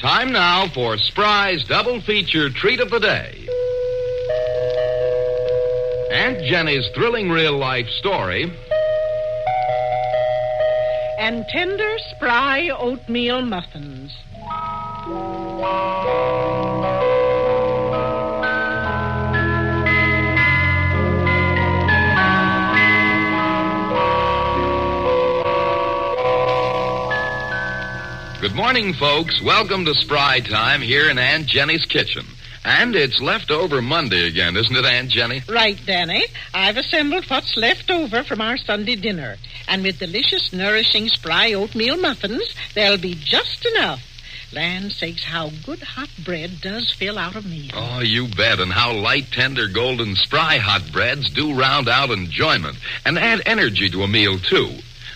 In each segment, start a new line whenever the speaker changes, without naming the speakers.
Time now for Spry's double feature treat of the day. Aunt Jenny's thrilling real-life story.
And tender, spry oatmeal muffins.
Good morning, folks. Welcome to Spry Time here in Aunt Jenny's kitchen. And it's leftover Monday again, isn't it, Aunt Jenny?
Right, Danny. I've assembled what's left over from our Sunday dinner. And with delicious, nourishing, spry oatmeal muffins, there'll be just enough. Land sakes, how good hot bread does fill out a meal.
Oh, you bet. And how light, tender, golden, spry hot breads do round out enjoyment and add energy to a meal, too.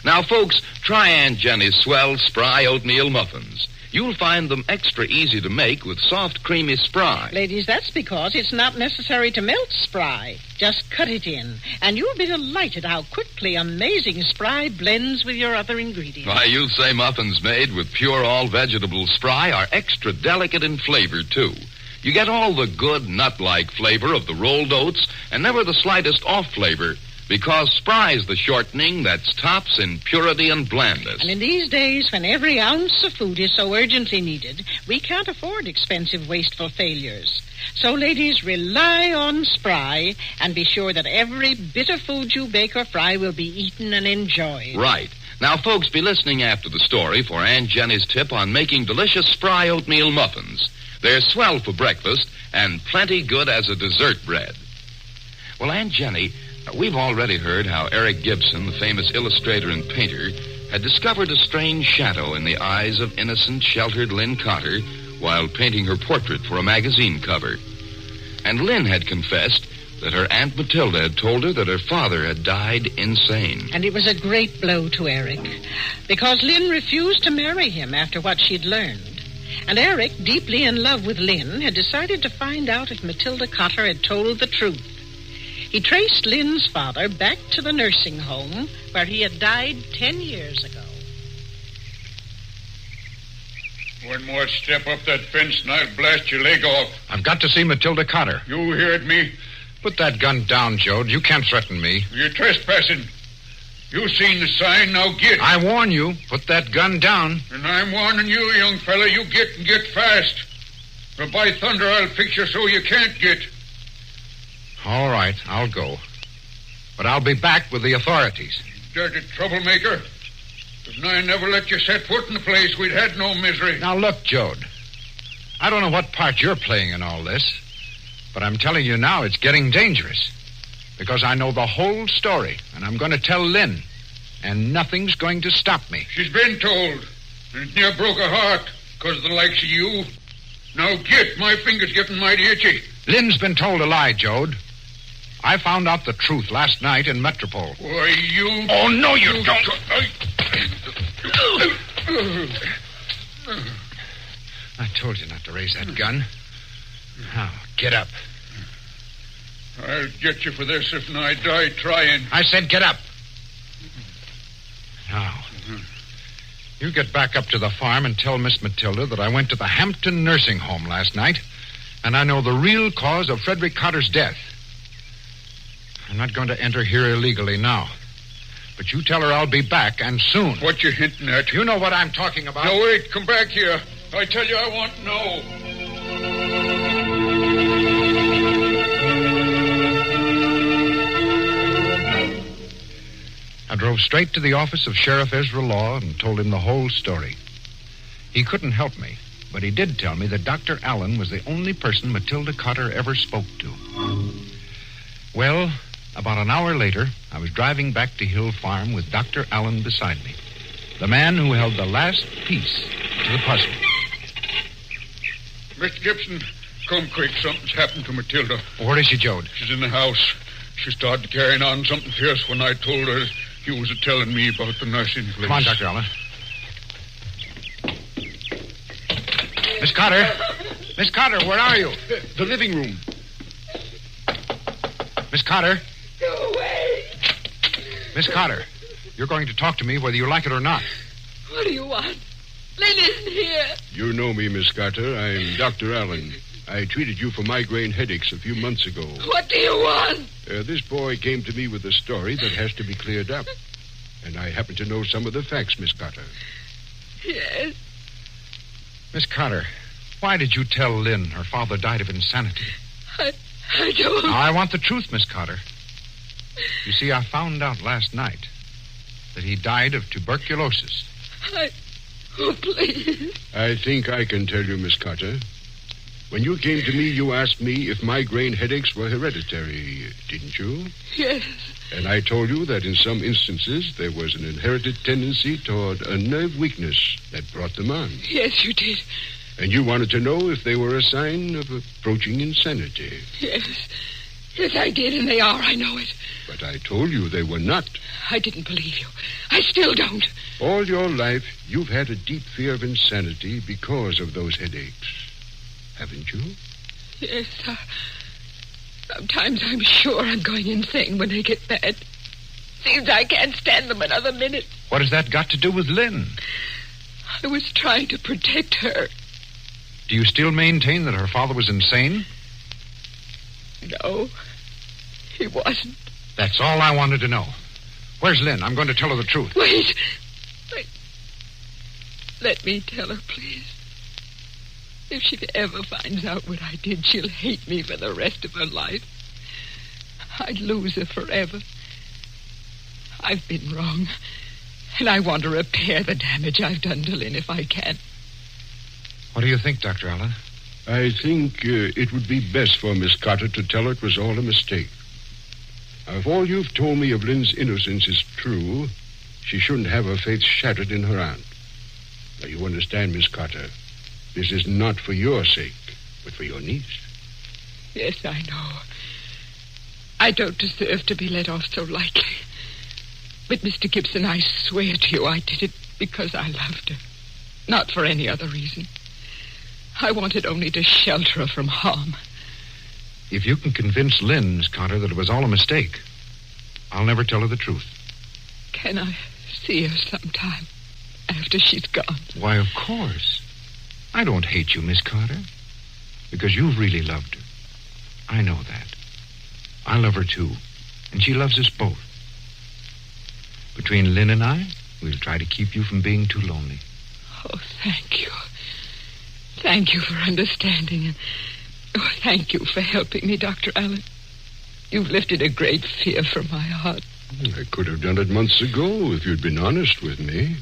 Now, folks, try Aunt Jenny's swell, spry oatmeal muffins. You'll find them extra easy to make with soft, creamy spry.
Ladies, that's because it's not necessary to melt spry. Just cut it in, and you'll be delighted how quickly amazing spry blends with your other ingredients.
Why, you'll say muffins made with pure all-vegetable spry are extra delicate in flavor, too. You get all the good nut-like flavor of the rolled oats and never the slightest off flavor, because spry's the shortening that's tops in purity and blandness.
And in these days, when every ounce of food is so urgently needed, we can't afford expensive, wasteful failures. So, ladies, rely on spry and be sure that every bit of food you bake or fry will be eaten and enjoyed.
Right. Now, folks, be listening after the story for Aunt Jenny's tip on making delicious spry oatmeal muffins. They're swell for breakfast and plenty good as a dessert bread. Well, Aunt Jenny, we've already heard how Eric Gibson, the famous illustrator and painter, had discovered a strange shadow in the eyes of innocent, sheltered Lynn Cotter while painting her portrait for a magazine cover. And Lynn had confessed that her Aunt Matilda had told her that her father had died insane.
And it was a great blow to Eric, because Lynn refused to marry him after what she'd learned. And Eric, deeply in love with Lynn, had decided to find out if Matilda Cotter had told the truth. He traced Lynn's father back to the nursing home where he had died 10 years ago.
One more step up that fence and I'll blast your leg off.
I've got to see Matilda Cotter.
You heard me?
Put that gun down, Jode. You can't threaten me.
You're trespassing. You seen the sign, now get.
I warn you, put that gun down.
And I'm warning you, young fella, you get and get fast. Or by thunder, I'll fix you so you can't get.
All right, I'll go. But I'll be back with the authorities.
Dirty troublemaker. If I never let you set foot in the place, we'd had no misery.
Now, look, Jode. I don't know what part you're playing in all this, but I'm telling you now it's getting dangerous. Because I know the whole story, and I'm going to tell Lynn, and nothing's going to stop me.
She's been told, and it near broke her heart because of the likes of you. Now get, my finger's getting mighty itchy.
Lynn's been told a lie, Jode. I found out the truth last night in Metropole.
Why, you...
Oh, no, you don't. I told you not to raise that gun. Now, get up.
I'll get you for this if I die trying.
I said get up. Now, you get back up to the farm and tell Miss Matilda that I went to the Hampton nursing home last night, and I know the real cause of Frederick Cotter's death. I'm not going to enter here illegally now. But you tell her I'll be back, and soon.
What you hinting at?
You know what I'm talking about.
No, wait. Come back here. I tell you I want to know.
I drove straight to the office of Sheriff Ezra Law and told him the whole story. He couldn't help me, but he did tell me that Dr. Allen was the only person Matilda Cotter ever spoke to. Well, about an hour later, I was driving back to Hill Farm with Dr. Allen beside me, the man who held the last piece to the puzzle.
Mr. Gibson, come quick. Something's happened to Matilda.
Where is she, Jode?
She's in the house. She started carrying on something fierce when I told her you was telling me about the nursing place.
Come on, Dr. Allen. Miss Cotter. Miss Cotter, where are you?
The living room.
Miss Cotter.
Go away.
Miss Cotter, you're going to talk to me whether you like it or not.
What do you want? Lynn isn't here.
You know me, Miss Carter. I'm Dr. Allen. I treated you for migraine headaches a few months ago.
What do you want?
This boy came to me with a story that has to be cleared up. And I happen to know some of the facts, Miss Carter.
Yes.
Miss Carter, why did you tell Lynn her father died of insanity?
I don't...
Now, I want the truth, Miss Carter. You see, I found out last night that he died of tuberculosis.
Oh, please.
I think I can tell you, Miss Carter. When you came to me, you asked me if migraine headaches were hereditary, didn't you?
Yes.
And I told you that in some instances there was an inherited tendency toward a nerve weakness that brought them on.
Yes, you did.
And you wanted to know if they were a sign of approaching insanity.
Yes. Yes, I did, and they are. I know it.
But I told you they were not.
I didn't believe you. I still don't.
All your life, you've had a deep fear of insanity because of those headaches. Haven't you?
Yes. Sometimes I'm sure I'm going insane when they get bad. Seems I can't stand them another minute.
What has that got to do with Lynn?
I was trying to protect her.
Do you still maintain that her father was insane?
No, he wasn't.
That's all I wanted to know. Where's Lynn? I'm going to tell her the truth.
Wait. Let me tell her, please. If she ever finds out what I did, she'll hate me for the rest of her life. I'd lose her forever. I've been wrong, and I want to repair the damage I've done to Lynn if I can.
What do you think, Dr. Allen?
I think it would be best for Miss Carter to tell her it was all a mistake. If all you've told me of Lynn's innocence is true, she shouldn't have her faith shattered in her aunt. Now, you understand, Miss Carter, this is not for your sake, but for your niece.
Yes, I know. I don't deserve to be let off so lightly. But, Mr. Gibson, I swear to you I did it because I loved her. Not for any other reason. I wanted only to shelter her from harm.
If you can convince Lynn, Miss Carter, that it was all a mistake, I'll never tell her the truth.
Can I see her sometime after she's gone?
Why, of course. I don't hate you, Miss Carter, because you've really loved her. I know that. I love her, too, and she loves us both. Between Lynn and I, we'll try to keep you from being too lonely.
Oh, thank you. Thank you for understanding, and thank you for helping me, Dr. Allen. You've lifted a great fear from my heart.
I could have done it months ago if you'd been honest with me.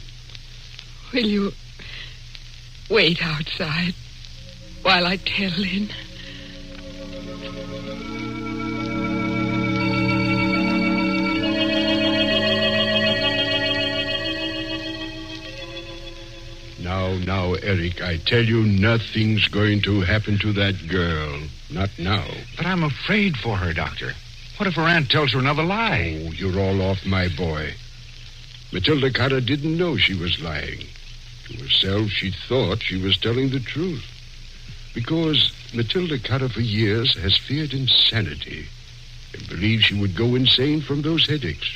Will you wait outside while I tell Lynn?
Now, Eric, I tell you, nothing's going to happen to that girl. Not now.
But I'm afraid for her, Doctor. What if her aunt tells her another lie?
Oh, you're all off, my boy. Matilda Carter didn't know she was lying. To herself, she thought she was telling the truth. Because Matilda Carter for years has feared insanity and believed she would go insane from those headaches.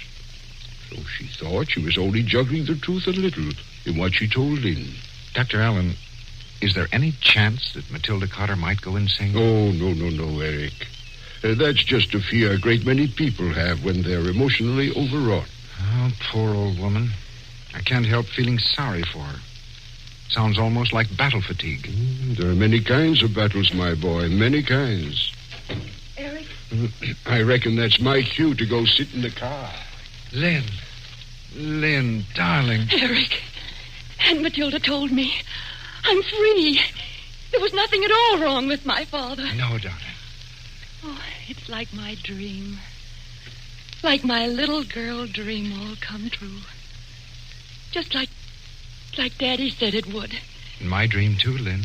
So she thought she was only juggling the truth a little in what she told Lynn.
Dr. Allen, is there any chance that Matilda Carter might go insane?
Oh, no, Eric. That's just a fear a great many people have when they're emotionally overwrought.
Oh, poor old woman. I can't help feeling sorry for her. Sounds almost like battle fatigue.
There are many kinds of battles, my boy, many kinds.
Eric?
I reckon that's my cue to go sit in the car.
Lynn, darling.
Eric, Aunt Matilda told me I'm free. There was nothing at all wrong with my father.
No, darling.
Oh, it's like my dream. Like my little girl dream all come true. Just like Daddy said it would.
In my dream, too, Lynn.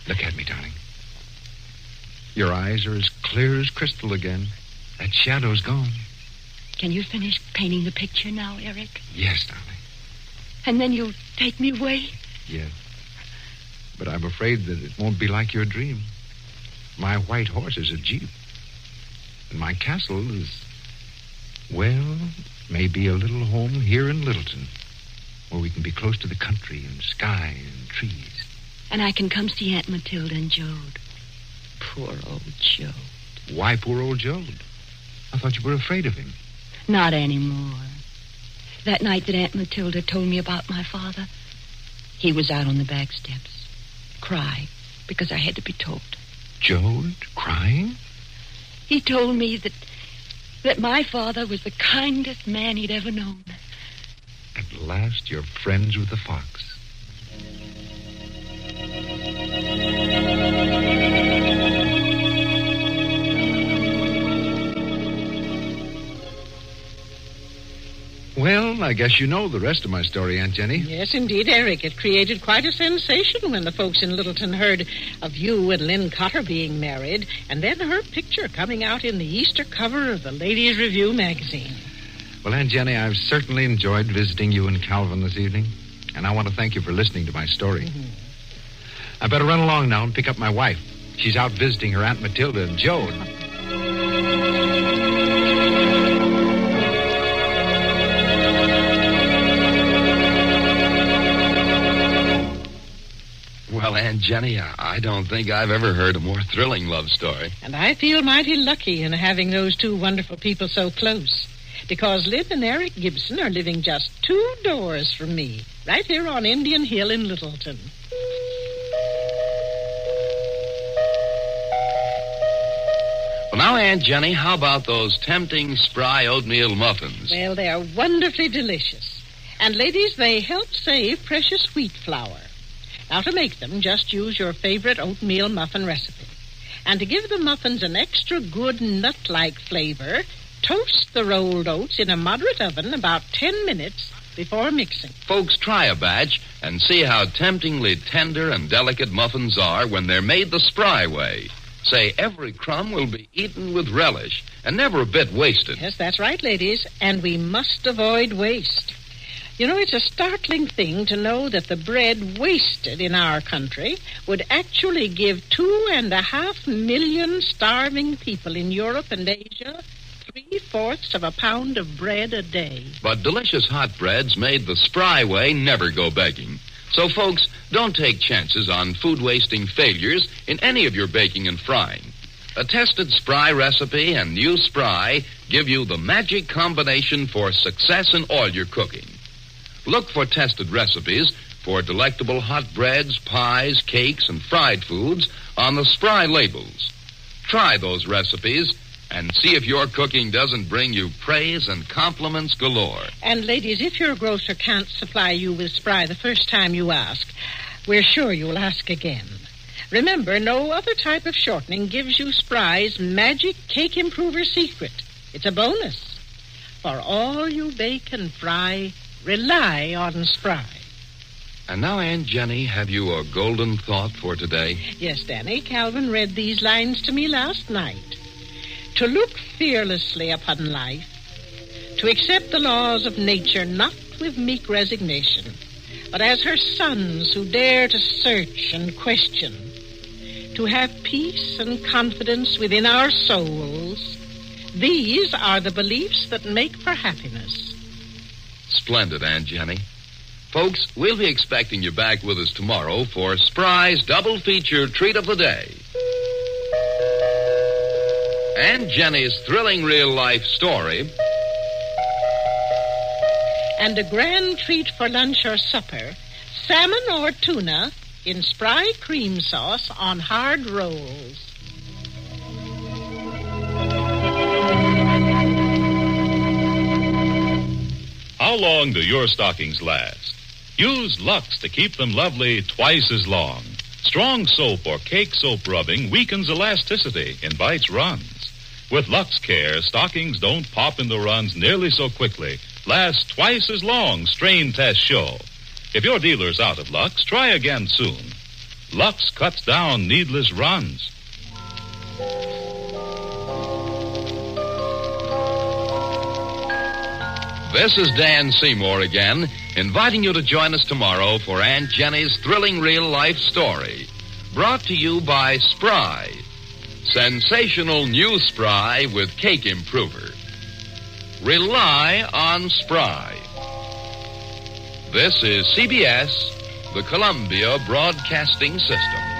Look at me, darling. Your eyes are as clear as crystal again. That shadow's gone.
Can you finish painting the picture now, Eric?
Yes, darling.
And then you'll take me away?
Yes. But I'm afraid that it won't be like your dream. My white horse is a jeep. And my castle is, well, maybe a little home here in Littleton. where we can be close to the country and sky and trees.
And I can come see Aunt Matilda and Jode. Poor old Jode.
Why poor old Jode? I thought you were afraid of him.
Not anymore. That night that Aunt Matilda told me about my father, he was out on the back steps, crying because I had to be told.
Jode crying?
He told me that my father was the kindest man he'd ever known.
At last you're friends with the fox. Well, I guess you know the rest of my story, Aunt Jenny.
Yes, indeed, Eric. It created quite a sensation when the folks in Littleton heard of you and Lynn Cotter being married, and then her picture coming out in the Easter cover of the Ladies' Review magazine.
Well, Aunt Jenny, I've certainly enjoyed visiting you and Calvin this evening, and I want to thank you for listening to my story. I better run along now and pick up my wife. She's out visiting her Aunt Matilda and Jode.
Well, Aunt Jenny, I don't think I've ever heard a more thrilling love story.
And I feel mighty lucky in having those two wonderful people so close, because Lynn and Eric Gibson are living just 2 doors from me, right here on Indian Hill in Littleton.
Well, now, Aunt Jenny, how about those tempting, spry oatmeal muffins?
Well, they are wonderfully delicious. And, ladies, they help save precious wheat flour. Now, to make them, just use your favorite oatmeal muffin recipe. And to give the muffins an extra good nut-like flavor, toast the rolled oats in a moderate oven about 10 minutes before mixing.
Folks, try a batch and see how temptingly tender and delicate muffins are when they're made the spry way. Say, every crumb will be eaten with relish and never a bit wasted.
Yes, that's right, ladies. And we must avoid waste. You know, it's a startling thing to know that the bread wasted in our country would actually give 2.5 million starving people in Europe and Asia 3/4 of a pound of bread a day.
But delicious hot breads made the spry way never go begging. So, folks, don't take chances on food-wasting failures in any of your baking and frying. A tested spry recipe and new spry give you the magic combination for success in all your cooking. Look for tested recipes for delectable hot breads, pies, cakes, and fried foods on the spry labels. Try those recipes and see if your cooking doesn't bring you praise and compliments galore.
And, ladies, if your grocer can't supply you with spry the first time you ask, we're sure you'll ask again. Remember, no other type of shortening gives you spry's magic cake improver secret. It's a bonus. For all you bake and fry, rely on spry.
And now, Aunt Jenny, have you a golden thought for today?
Yes, Danny. Calvin read these lines to me last night. To look fearlessly upon life, to accept the laws of nature not with meek resignation, but as her sons who dare to search and question, to have peace and confidence within our souls, these are the beliefs that make for happiness.
Splendid, Aunt Jenny. Folks, we'll be expecting you back with us tomorrow for Spry's double feature treat of the day. Aunt Jenny's thrilling real-life story.
And a grand treat for lunch or supper, salmon or tuna in spry cream sauce on hard rolls.
How long do your stockings last? Use Lux to keep them lovely twice as long. Strong soap or cake soap rubbing weakens elasticity, invites runs. With Lux Care, stockings don't pop in the runs nearly so quickly. Last twice as long, strain tests show. If your dealer's out of Lux, try again soon. Lux cuts down needless runs.
This is Dan Seymour again, inviting you to join us tomorrow for Aunt Jenny's thrilling real-life story. Brought to you by Spry. Sensational new Spry with cake improver. Rely on Spry. This is CBS, the Columbia Broadcasting System.